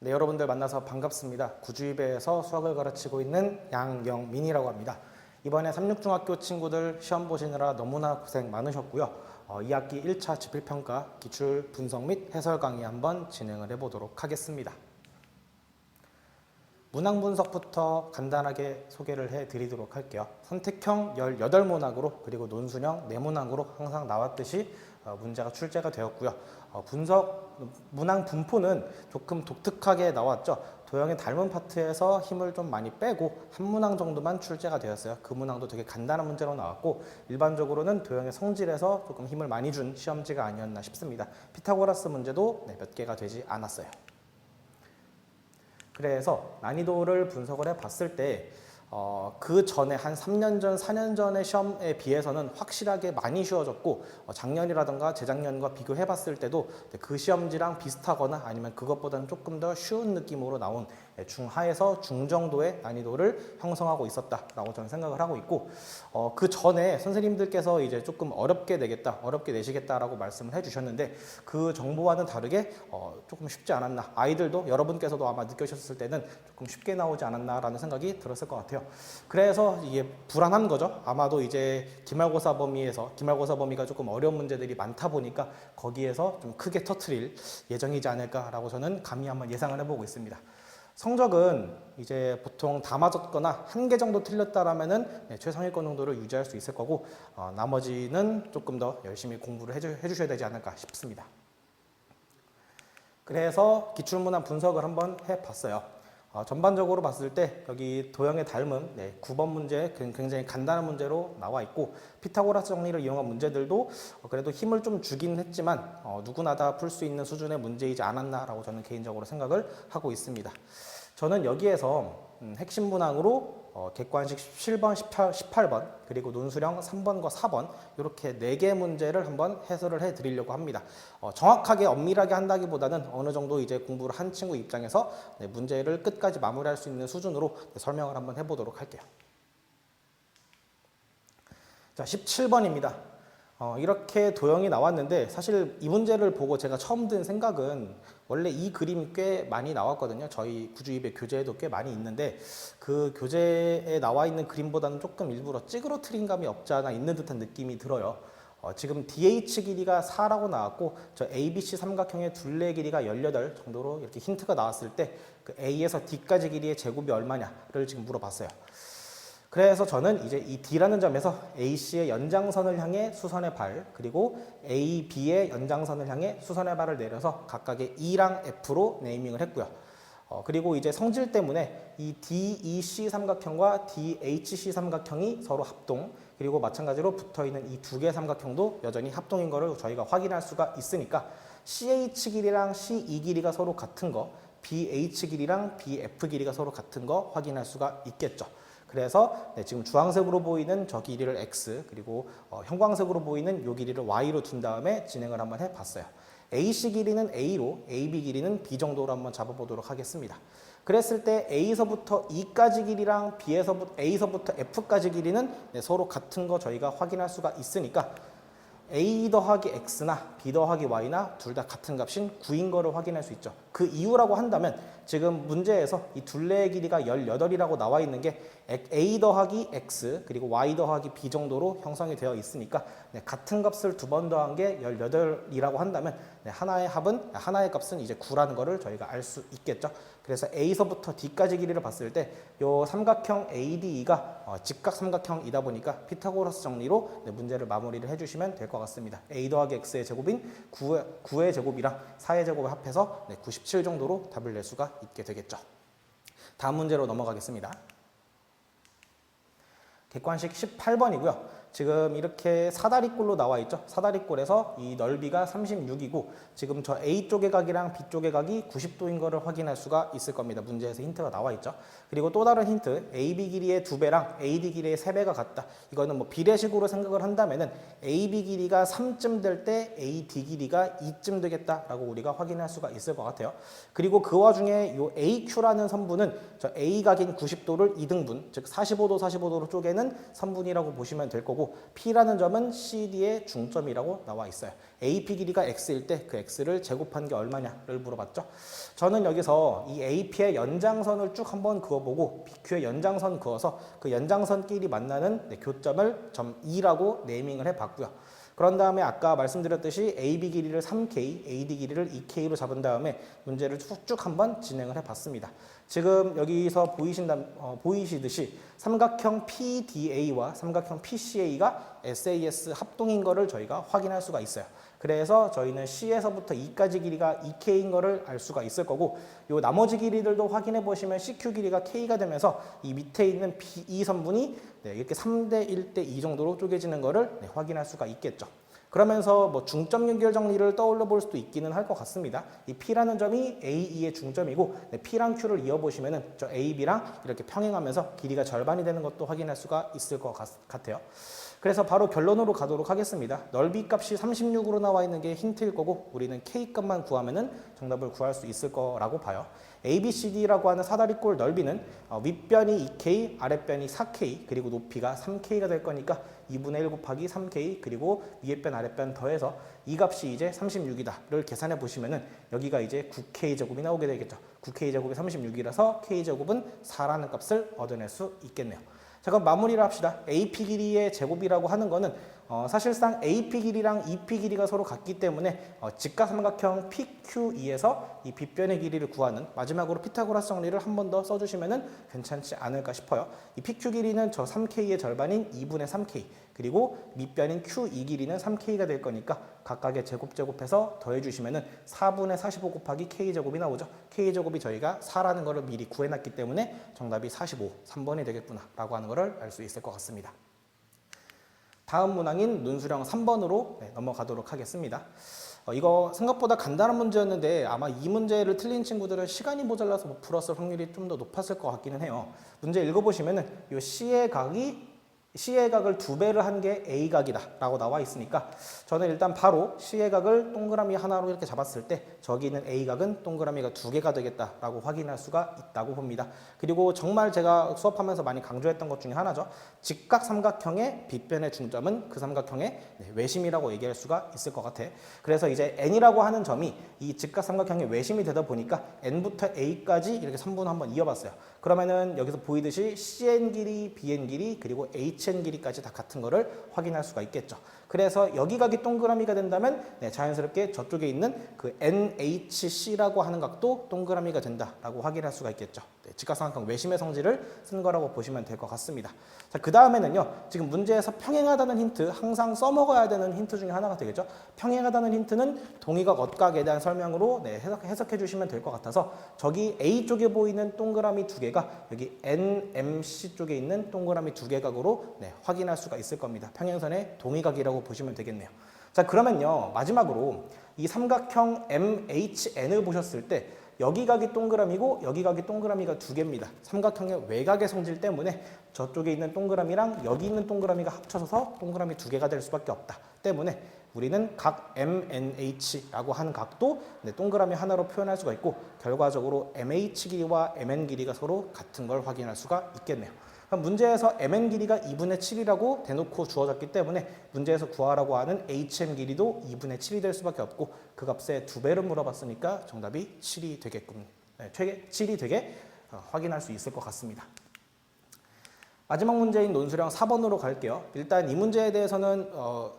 네, 여러분들 만나서 반갑습니다. 구주입에서 수학을 가르치고 있는 양영민이라고 합니다. 이번에 36중학교 친구들 시험 보시느라 너무나 고생 많으셨고요. 2학기 1차 지필평가 기출 분석 및 해설 강의 한번 진행을 해보도록 하겠습니다. 문항 분석부터 간단하게 소개를 해드리도록 할게요. 선택형 18문항으로 그리고 논술형 4문항으로 항상 나왔듯이 문제가 출제가 되었고요. 문항 분포는 조금 독특하게 나왔죠. 도형의 닮은 파트에서 힘을 좀 많이 빼고 한 문항 정도만 출제가 되었어요. 그 문항도 되게 간단한 문제로 나왔고 일반적으로는 도형의 성질에서 조금 힘을 많이 준 시험지가 아니었나 싶습니다. 피타고라스 문제도 몇 개가 되지 않았어요. 그래서 난이도를 분석을 해봤을 때 그 전에 한 3년 전, 4년 전의 시험에 비해서는 확실하게 많이 쉬워졌고 작년이라던가 재작년과 비교해봤을 때도 그 시험지랑 비슷하거나 아니면 그것보다는 조금 더 쉬운 느낌으로 나온 중하에서 중정도의 난이도를 형성하고 있었다라고 저는 생각을 하고 있고 그 전에 선생님들께서 이제 조금 어렵게 내겠다, 어렵게 내시겠다라고 말씀을 해주셨는데 그 정보와는 다르게 조금 쉽지 않았나, 아이들도 여러분께서도 아마 느끼셨을 때는 조금 쉽게 나오지 않았나라는 생각이 들었을 것 같아요. 그래서 이게 불안한 거죠. 아마도 이제 기말고사 범위가 조금 어려운 문제들이 많다 보니까 거기에서 좀 크게 터트릴 예정이지 않을까라고 저는 감히 한번 예상을 해보고 있습니다. 성적은 이제 보통 다 맞았거나 한 개 정도 틀렸다라면은 최상위권 정도를 유지할 수 있을 거고 나머지는 조금 더 열심히 공부를 해주셔야 되지 않을까 싶습니다. 그래서 기출문항 분석을 한번 해봤어요. 전반적으로 봤을 때 여기 도형의 닮음 9번 문제 굉장히 간단한 문제로 나와 있고 피타고라스 정리를 이용한 문제들도 그래도 힘을 좀 주긴 했지만 누구나 다 풀 수 있는 수준의 문제이지 않았나라고 저는 개인적으로 생각을 하고 있습니다. 저는 여기에서 핵심 문항으로 객관식 17번, 18번 그리고 논술형 3번과 4번 이렇게 4개 문제를 한번 해설을 해드리려고 합니다. 정확하게 엄밀하게 한다기보다는 어느 정도 이제 공부를 한 친구 입장에서 문제를 끝까지 마무리할 수 있는 수준으로 설명을 한번 해보도록 할게요. 자, 17번입니다. 이렇게 도형이 나왔는데 사실 이 문제를 보고 제가 처음 든 생각은 원래 이 그림 꽤 많이 나왔거든요. 저희 구주입의 교재에도 꽤 많이 있는데 그 교재에 나와 있는 그림보다는 조금 일부러 찌그러트린 감이 없지 않아 있는 듯한 느낌이 들어요. 지금 DH 길이가 4라고 나왔고 저 ABC 삼각형의 둘레 길이가 18 정도로 이렇게 힌트가 나왔을 때 그 A에서 D까지 길이의 제곱이 얼마냐를 지금 물어봤어요. 그래서 저는 이제 이 D라는 점에서 AC의 연장선을 향해 수선의 발 그리고 AB의 연장선을 향해 수선의 발을 내려서 각각의 E랑 F로 네이밍을 했고요. 그리고 이제 성질 때문에 이 DEC 삼각형과 DHC 삼각형이 서로 합동 그리고 마찬가지로 붙어있는 이 두 개의 삼각형도 여전히 합동인 것을 저희가 확인할 수가 있으니까 CH 길이랑 CE 길이가 서로 같은 거 BH 길이랑 BF 길이가 서로 같은 거 확인할 수가 있겠죠. 그래서 지금 주황색으로 보이는 저 길이를 X 그리고 형광색으로 보이는 이 길이를 Y로 둔 다음에 진행을 한번 해봤어요. AC 길이는 A로 AB 길이는 B 정도로 한번 잡아보도록 하겠습니다. 그랬을 때 A서부터 E까지 길이랑 A서부터 F까지 길이는 서로 같은 거 저희가 확인할 수가 있으니까 A 더하기 X나 B 더하기 Y나 둘 다 같은 값인 9인 거를 확인할 수 있죠. 그 이유라고 한다면 지금 문제에서 이 둘레의 길이가 18이라고 나와 있는 게 A 더하기 X 그리고 Y 더하기 B 정도로 형성이 되어 있으니까 같은 값을 두 번 더한 게 18이라고 한다면 하나의 값은 이제 9라는 거를 저희가 알 수 있겠죠. 그래서 A서부터 D까지 길이를 봤을 때 이 삼각형 ADE가 직각 삼각형이다 보니까 피타고라스 정리로 문제를 마무리를 해주시면 될 것 같습니다. A 더하기 X의 제곱인 9의 제곱이랑 4의 제곱을 합해서 97 정도로 답을 낼 수가 있게 되겠죠. 다음 문제로 넘어가겠습니다. 객관식 18번이고요. 지금 이렇게 사다리꼴로 나와 있죠. 사다리꼴에서 이 넓이가 36이고 지금 저 A쪽의 각이랑 B쪽의 각이 90도인 거를 확인할 수가 있을 겁니다. 문제에서 힌트가 나와 있죠. 그리고 또 다른 힌트, AB 길이의 2배랑 AD 길이의 3배가 같다. 이거는 뭐 비례식으로 생각을 한다면은 AB 길이가 3쯤 될 때 AD 길이가 2쯤 되겠다라고 우리가 확인할 수가 있을 것 같아요. 그리고 그 와중에 이 AQ라는 선분은 저 A 각인 90도를 2등분, 즉 45도 45도로 쪼개는 선분이라고 보시면 될 거고 거고 P라는 점은 CD의 중점이라고 나와 있어요. AP 길이가 X일 때 그 X를 제곱한 게 얼마냐를 물어봤죠. 저는 여기서 이 AP의 연장선을 쭉 한번 그어보고 BQ의 연장선 그어서 그 연장선끼리 만나는 교점을 점 E라고 네이밍을 해봤고요. 그런 다음에 아까 말씀드렸듯이 AB 길이를 3K, AD 길이를 2K로 잡은 다음에 문제를 쭉쭉 한번 진행을 해봤습니다. 지금 여기서 보이시듯이 삼각형 PDA와 삼각형 PCA가 SAS 합동인 거를 저희가 확인할 수가 있어요. 그래서 저희는 C에서부터 E까지 길이가 2K인 거를 알 수가 있을 거고 요 나머지 길이들도 확인해 보시면 CQ 길이가 K가 되면서 이 밑에 있는 BE 선분이 이렇게 3대 1대 2 정도로 쪼개지는 거를 확인할 수가 있겠죠. 그러면서 뭐 중점 연결 정리를 떠올려 볼 수도 있기는 할 것 같습니다. 이 P라는 점이 AE의 중점이고 P랑 Q를 이어보시면은 저 AB랑 이렇게 평행하면서 길이가 절반이 되는 것도 확인할 수가 있을 것 같아요. 그래서 바로 결론으로 가도록 하겠습니다. 넓이 값이 36으로 나와 있는 게 힌트일 거고 우리는 K 값만 구하면은 정답을 구할 수 있을 거라고 봐요. ABCD라고 하는 사다리꼴 넓이는 윗변이 2K, 아랫변이 4K, 그리고 높이가 3K가 될 거니까 2분의 1 곱하기 3K, 그리고 위에 변, 아랫변 더해서 이 값이 이제 36이다를 계산해 보시면은 여기가 이제 9K제곱이 나오게 되겠죠. 9K제곱이 36이라서 K제곱은 4라는 값을 얻어낼 수 있겠네요. 자, 그럼 마무리를 합시다. AP 길이의 제곱이라고 하는 거는 사실상 AP 길이랑 EP 길이가 서로 같기 때문에 직각삼각형 PQE에서 이 빗변의 길이를 구하는 마지막으로 피타고라스 정리를 한 번 더 써주시면 괜찮지 않을까 싶어요. 이 PQ 길이는 저 3K의 절반인 2분의 3K 그리고 밑변인 QE 길이는 3K가 될 거니까 각각의 제곱해서 더해주시면 4분의 45 곱하기 K제곱이 나오죠. K제곱이 저희가 4라는 거를 미리 구해놨기 때문에 정답이 45, 3번이 되겠구나 라고 하는 거를 알 수 있을 것 같습니다. 다음 문항인 논술형 3번으로 넘어가도록 하겠습니다. 이거 생각보다 간단한 문제였는데 아마 이 문제를 틀린 친구들은 시간이 모자라서 못 풀었을 확률이 좀 더 높았을 것 같기는 해요. 문제 읽어보시면은 이 C의 각을 2배를 한 게 A각이다 라고 나와 있으니까 저는 일단 바로 C의 각을 동그라미 하나로 이렇게 잡았을 때 저기 있는 A각은 동그라미가 2개가 되겠다 라고 확인할 수가 있다고 봅니다. 그리고 정말 제가 수업하면서 많이 강조했던 것 중에 하나죠. 직각삼각형의 빗변의 중점은 그 삼각형의 외심이라고 얘기할 수가 있을 것 같아. 그래서 이제 N이라고 하는 점이 이 직각삼각형의 외심이 되다 보니까 N부터 A까지 이렇게 3분을 한번 이어봤어요. 그러면은 여기서 보이듯이 CN 길이, BN 길이, 그리고 HN 길이까지 다 같은 거를 확인할 수가 있겠죠. 그래서 여기 각이 동그라미가 된다면 자연스럽게 저쪽에 있는 그 NHC라고 하는 각도 동그라미가 된다라고 확인할 수가 있겠죠. 직각삼각형 외심의 성질을 쓴 거라고 보시면 될 것 같습니다. 자, 그 다음에는요. 지금 문제에서 평행하다는 힌트, 항상 써먹어야 되는 힌트 중에 하나가 되겠죠. 평행하다는 힌트는 동의각, 엇각에 대한 설명으로 해석해 주시면 될 것 같아서 저기 A 쪽에 보이는 동그라미 2개가 여기 NMC 쪽에 있는 동그라미 2개 각으로 확인할 수가 있을 겁니다. 평행선의 동의각이라고 보시면 되겠네요. 자, 그러면요. 마지막으로 이 삼각형 MHN을 보셨을 때 여기 각이 동그라미고 여기 각이 동그라미가 2개입니다. 삼각형의 외곽의 성질 때문에 저쪽에 있는 동그라미랑 여기 있는 동그라미가 합쳐져서 동그라미 2개가 될 수밖에 없다. 때문에 우리는 각 MNH라고 하는 각도 동그라미 하나로 표현할 수가 있고 결과적으로 MH 길이와 MN 길이가 서로 같은 걸 확인할 수가 있겠네요. 문제에서 MN 길이가 2분의 7이라고 대놓고 주어졌기 때문에 문제에서 구하라고 하는 HM 길이도 2분의 7이 될 수밖에 없고 그 값의 2배를 물어봤으니까 정답이 7이 되겠군. 7이 되게 확인할 수 있을 것 같습니다. 마지막 문제인 논술형 4번으로 갈게요. 일단 이 문제에 대해서는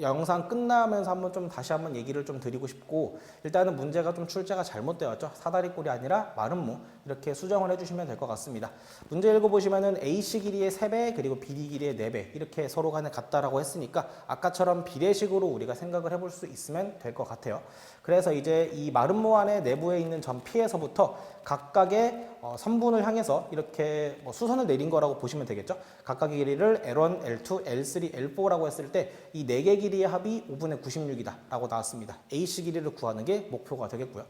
영상 끝나면서 다시 한번 얘기를 좀 드리고 싶고 일단은 문제가 좀 출제가 잘못되었죠. 사다리꼴이 아니라 마름모 이렇게 수정을 해주시면 될 것 같습니다. 문제 읽어보시면은 AC 길이의 3배 그리고 BD 길이의 4배 이렇게 서로 간에 같다라고 했으니까 아까처럼 비례식으로 우리가 생각을 해볼 수 있으면 될 것 같아요. 그래서 이제 이 마름모 안에 내부에 있는 점 P에서부터 각각의 선분을 향해서 이렇게 수선을 내린 거라고 보시면 되겠죠. 각각의 길이를 L1, L2, L3, L4라고 했을 때 이 4개 길이의 합이 5분의 96이다 라고 나왔습니다. AC 길이를 구하는 게 목표가 되겠고요.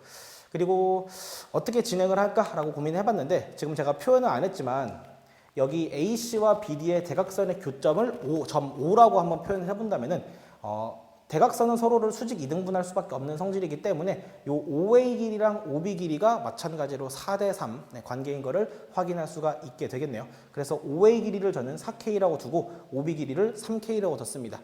그리고 어떻게 진행을 할까라고 고민을 해봤는데 지금 제가 표현은 안 했지만 여기 AC와 BD의 대각선의 교점을 5.5라고 한번 표현을 해본다면은 대각선은 서로를 수직 이등분할 수밖에 없는 성질이기 때문에 요 OA 길이랑 OB 길이가 마찬가지로 4대3 관계인 것을 확인할 수가 있게 되겠네요. 그래서 OA 길이를 저는 4K라고 두고 OB 길이를 3K라고 뒀습니다.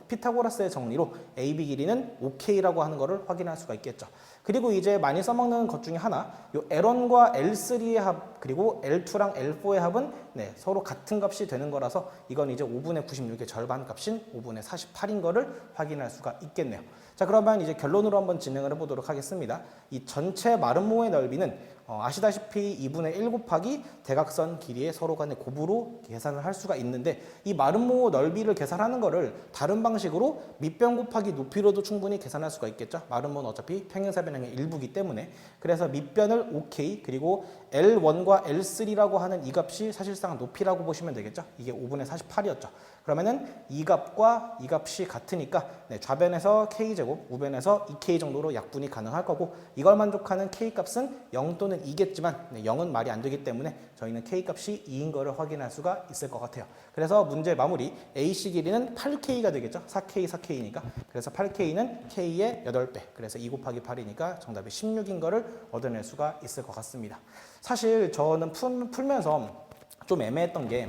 피타고라스의 정리로 AB 길이는 5K라고 하는 것을 확인할 수가 있겠죠. 그리고 이제 많이 써먹는 것 중에 하나, 요 L1과 L3의 합 그리고 L2랑 L4의 합은 서로 같은 값이 되는 거라서 이건 이제 5분의 96의 절반 값인 5분의 48인 거를 확인할 수가 있겠네요. 자, 그러면 이제 결론으로 한번 진행을 해보도록 하겠습니다. 이 전체 마름모의 넓이는 아시다시피 2분의 1 곱하기 대각선 길이의 서로 간의 곱으로 계산을 할 수가 있는데, 이 마름모 넓이를 계산하는 거를 다른 방식으로 밑변 곱하기 높이로도 충분히 계산할 수가 있겠죠. 마름모는 어차피 평행사변형의 일부이기 때문에. 그래서 밑변을 5K 그리고 L1과 L3라고 하는 이 값이 사실상 높이라고 보시면 되겠죠. 이게 5분의 48이었죠. 그러면은 이 값과 이 값이 같으니까 좌변에서 K제곱, 우변에서 2K 정도로 약분이 가능할 거고, 이걸 만족하는 K 값은 0 또는 2겠지만 0은 말이 안 되기 때문에 저희는 K 값이 2인 거를 확인할 수가 있을 것 같아요. 그래서 문제 마무리, AC 길이는 8K가 되겠죠. 4K, 4K니까. 그래서 8K는 K의 8배. 그래서 2 곱하기 8이니까 정답이 16인 거를 얻어낼 수가 있을 것 같습니다. 사실 저는 풀면서 좀 애매했던 게,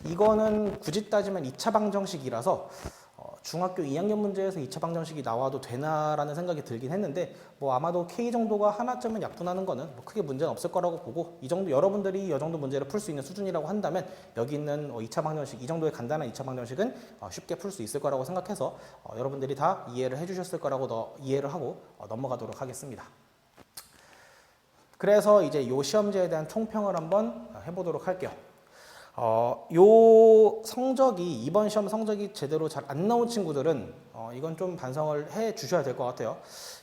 이거는 굳이 따지면 2차 방정식이라서 중학교 2학년 문제에서 2차 방정식이 나와도 되나라는 생각이 들긴 했는데, 뭐 아마도 K 정도가 하나쯤은 약분하는 거는 뭐 크게 문제는 없을 거라고 보고, 이 정도 여러분들이 이 정도 문제를 풀 수 있는 수준이라고 한다면 여기 있는 2차 방정식, 이 정도의 간단한 2차 방정식은 쉽게 풀 수 있을 거라고 생각해서 여러분들이 다 이해를 해주셨을 거라고 이해를 하고 넘어가도록 하겠습니다. 그래서 이제 요 시험지에 대한 총평을 한번 해보도록 할게요. 요 성적이, 이번 시험 성적이 제대로 잘 안 나온 친구들은 이건 좀 반성을 해 주셔야 될 것 같아요.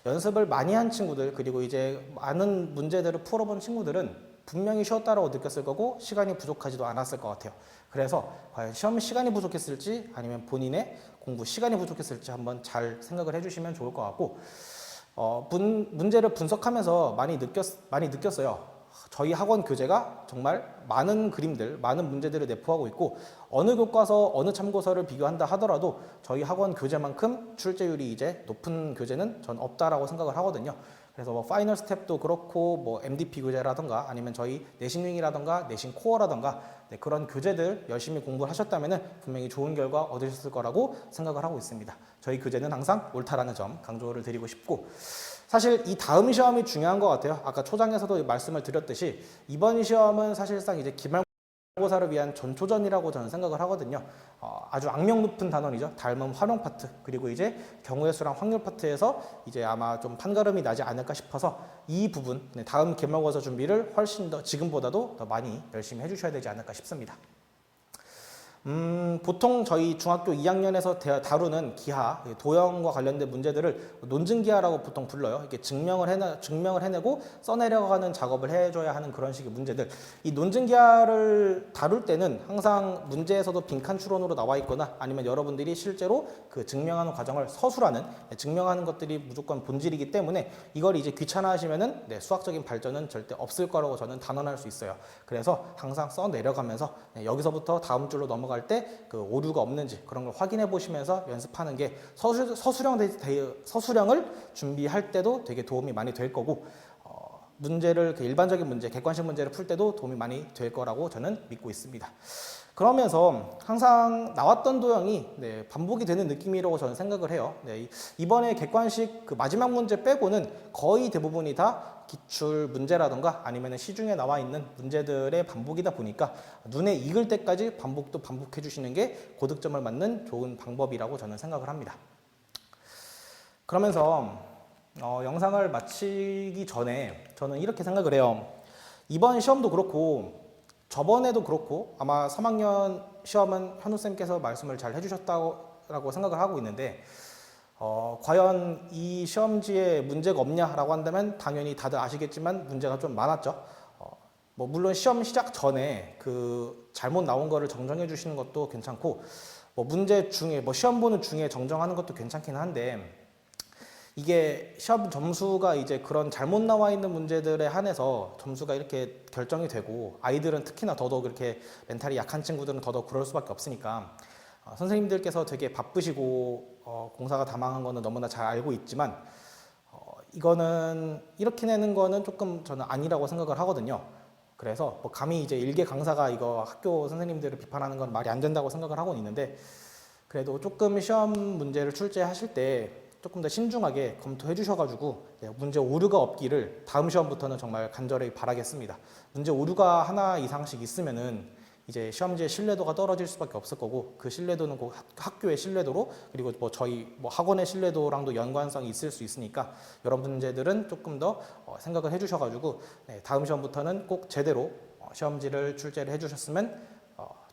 연습을 많이 한 친구들, 그리고 이제 많은 문제들을 풀어본 친구들은 분명히 쉬웠다라고 느꼈을 거고, 시간이 부족하지도 않았을 것 같아요. 그래서 과연 시험 시간이 부족했을지 아니면 본인의 공부 시간이 부족했을지 한번 잘 생각을 해주시면 좋을 것 같고, 문제를 분석하면서 많이 느꼈어요. 저희 학원 교재가 정말 많은 그림들, 많은 문제들을 내포하고 있고, 어느 교과서, 어느 참고서를 비교한다 하더라도 저희 학원 교재만큼 출제율이 이제 높은 교재는 전 없다라고 생각을 하거든요. 그래서 뭐 파이널 스텝도 그렇고, 뭐 MDP 교재라던가 아니면 저희 내신윙이라던가 내신 코어라던가 그런 교재들 열심히 공부를 하셨다면 분명히 좋은 결과 얻으셨을 거라고 생각을 하고 있습니다. 저희 교재는 항상 옳다라는 점 강조를 드리고 싶고, 사실 이 다음 시험이 중요한 것 같아요. 아까 초장에서도 말씀을 드렸듯이 이번 시험은 사실상 이제 기말고사를 위한 전초전이라고 저는 생각을 하거든요. 아주 악명 높은 단원이죠. 닮은 활용 파트, 그리고 이제 경우의 수랑 확률 파트에서 이제 아마 좀 판가름이 나지 않을까 싶어서 이 부분, 다음 기말고사 준비를 훨씬 더 지금보다도 더 많이 열심히 해주셔야 되지 않을까 싶습니다. 보통 저희 중학교 2학년에서 다루는 기하, 도형과 관련된 문제들을 논증기하라고 보통 불러요. 이게 증명을 해내고 써내려가는 작업을 해줘야 하는 그런 식의 문제들. 이 논증기하를 다룰 때는 항상 문제에서도 빈칸 추론으로 나와 있거나 아니면 여러분들이 실제로 그 증명하는 과정을 증명하는 것들이 무조건 본질이기 때문에 이걸 이제 귀찮아하시면은 수학적인 발전은 절대 없을 거라고 저는 단언할 수 있어요. 그래서 항상 써내려가면서 여기서부터 다음 줄로 넘어갈 때 그 오류가 없는지 그런 걸 확인해 보시면서 연습하는 게 서술형을 준비할 때도 되게 도움이 많이 될 거고, 문제를 일반적인 문제, 객관식 문제를 풀 때도 도움이 많이 될 거라고 저는 믿고 있습니다. 그러면서 항상 나왔던 도형이 반복이 되는 느낌이라고 저는 생각을 해요. 이번에 객관식 그 마지막 문제 빼고는 거의 대부분이 다 기출 문제라던가 아니면 시중에 나와 있는 문제들의 반복이다 보니까 눈에 익을 때까지 반복해 주시는 게 고득점을 맞는 좋은 방법이라고 저는 생각을 합니다. 그러면서 영상을 마치기 전에 저는 이렇게 생각을 해요. 이번 시험도 그렇고 저번에도 그렇고 아마 3학년 시험은 현우쌤께서 말씀을 잘 해주셨다고 생각을 하고 있는데, 과연 이 시험지에 문제가 없냐라고 한다면 당연히 다들 아시겠지만 문제가 좀 많았죠. 뭐 물론 시험 시작 전에 그 잘못 나온 거를 정정해 주시는 것도 괜찮고, 뭐 문제 중에 시험 보는 중에 정정하는 것도 괜찮긴 한데, 이게 시험 점수가 이제 그런 잘못 나와 있는 문제들에 한해서 점수가 이렇게 결정이 되고, 아이들은 특히나 더더욱 이렇게 멘탈이 약한 친구들은 더더욱 그럴 수밖에 없으니까 선생님들께서 되게 바쁘시고 공사가 다 망한 거는 너무나 잘 알고 있지만 이거는 이렇게 내는 거는 조금 저는 아니라고 생각을 하거든요. 그래서 뭐 감히 이제 일개 강사가 이거 학교 선생님들을 비판하는 건 말이 안 된다고 생각을 하고 있는데 그래도 조금 시험 문제를 출제하실 때 조금 더 신중하게 검토해 주셔가지고 문제 오류가 없기를 다음 시험부터는 정말 간절히 바라겠습니다. 문제 오류가 하나 이상씩 있으면은 이제 시험지의 신뢰도가 떨어질 수밖에 없을 거고 그 신뢰도는 꼭 학교의 신뢰도로 그리고 뭐 저희 뭐 학원의 신뢰도랑도 연관성이 있을 수 있으니까 이런 문제들은 조금 더 생각을 해주셔가지고 다음 시험부터는 꼭 제대로 시험지를 출제를 해주셨으면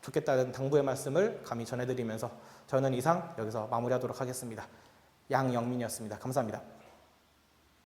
좋겠다는 당부의 말씀을 감히 전해드리면서 저는 이상 여기서 마무리하도록 하겠습니다. 양영민이었습니다. 감사합니다.